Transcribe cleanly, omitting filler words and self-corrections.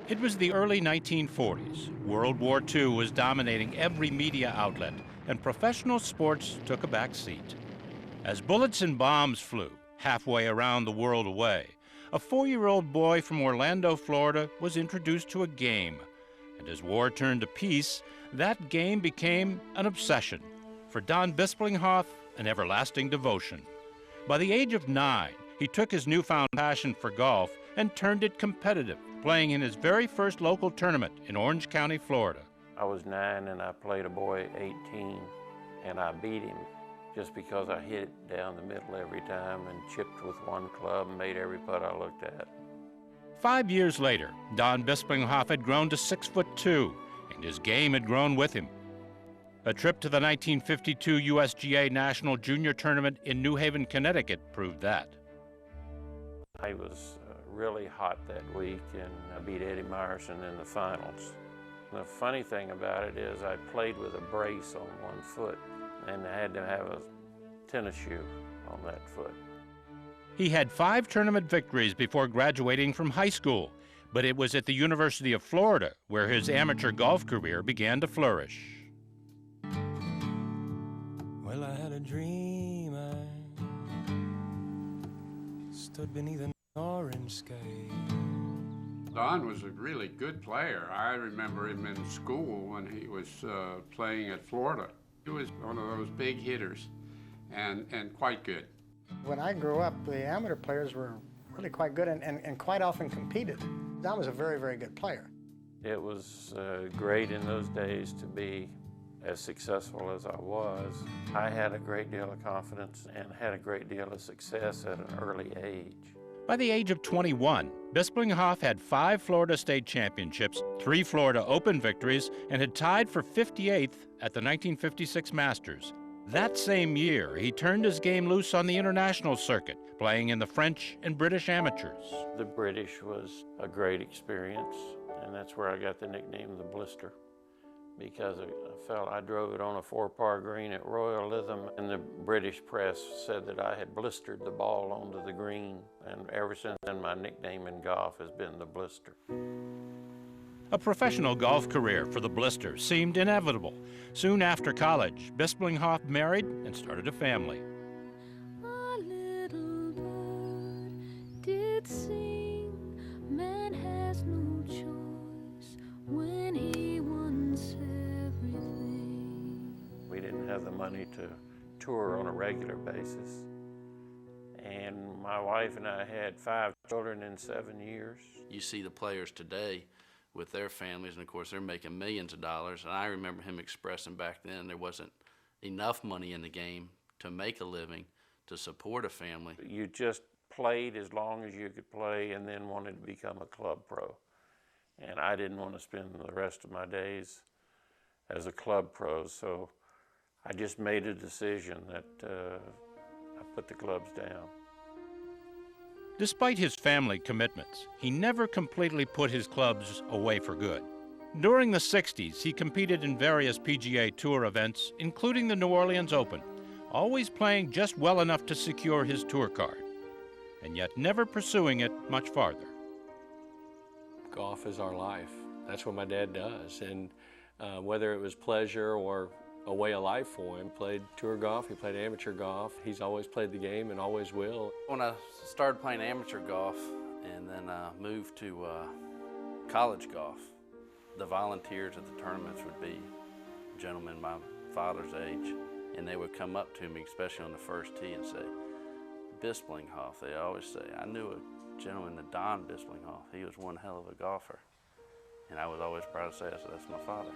It was the early 1940s. World War II was dominating every media outlet, and professional sports took a back seat. As bullets and bombs flew halfway around the world away, a 4-year-old boy from Orlando, Florida, was introduced to a game. And as war turned to peace, that game became an obsession. For Don Bisplinghoff, an everlasting devotion. By the age of 9, he took his newfound passion for golf and turned it competitive, playing in his very first local tournament in Orange County, Florida. I was 9 and I played a boy 18, and I beat him just because I hit it down the middle every time and chipped with one club and made every putt I looked at. 5 years later, Don Bisplinghoff had grown to 6'2", and his game had grown with him. A trip to the 1952 USGA National Junior Tournament in New Haven, Connecticut proved that. I was really hot that week, and I beat Eddie Myerson in the finals. And the funny thing about it is I played with a brace on one foot, and I had to have a tennis shoe on that foot. He had 5 tournament victories before graduating from high school, but it was at the University of Florida where his amateur golf career began to flourish. Well, I had a dream, I stood beneath an orange sky. Don was a really good player. I remember him in school when he was playing at Florida. He was one of those big hitters and quite good. When I grew up, the amateur players were really quite good and quite often competed. Don was a very, very good player. It was great in those days to be as successful as I was. I had a great deal of confidence and had a great deal of success at an early age. By the age of 21, Bisplinghoff had 5 Florida State Championships, 3 Florida Open victories, and had tied for 58th at the 1956 Masters. That same year, he turned his game loose on the international circuit, playing in the French and British amateurs. The British was a great experience, and that's where I got the nickname the Blister, because I drove it on a 4-par green at Royal Lytham, and the British press said that I had blistered the ball onto the green, and ever since then my nickname in golf has been the Blister. A professional golf career for the Blister seemed inevitable. Soon after college, Bisplinghoff married and started a family. A little bird did sing, man has no choice when he wants everything. We didn't have the money to tour on a regular basis, and my wife and I had 5 children in 7 years. You see the players today with their families, and of course they're making millions of dollars, and I remember him expressing back then there wasn't enough money in the game to make a living, to support a family. You just played as long as you could play and then wanted to become a club pro. And I didn't want to spend the rest of my days as a club pro, so I just made a decision that I put the clubs down. Despite his family commitments, he never completely put his clubs away for good. During the 60s, he competed in various PGA Tour events, including the New Orleans Open, always playing just well enough to secure his tour card, and yet never pursuing it much farther. Golf is our life. That's what my dad does, and whether it was pleasure or a way of life for him. Played tour golf, he played amateur golf. He's always played the game and always will. When I started playing amateur golf and then moved to college golf, the volunteers at the tournaments would be gentlemen my father's age, and they would come up to me, especially on the first tee, and say, Bisplinghoff, they always say. I knew a gentleman, Don Bisplinghoff. He was one hell of a golfer. And I was always proud to say, that's my father.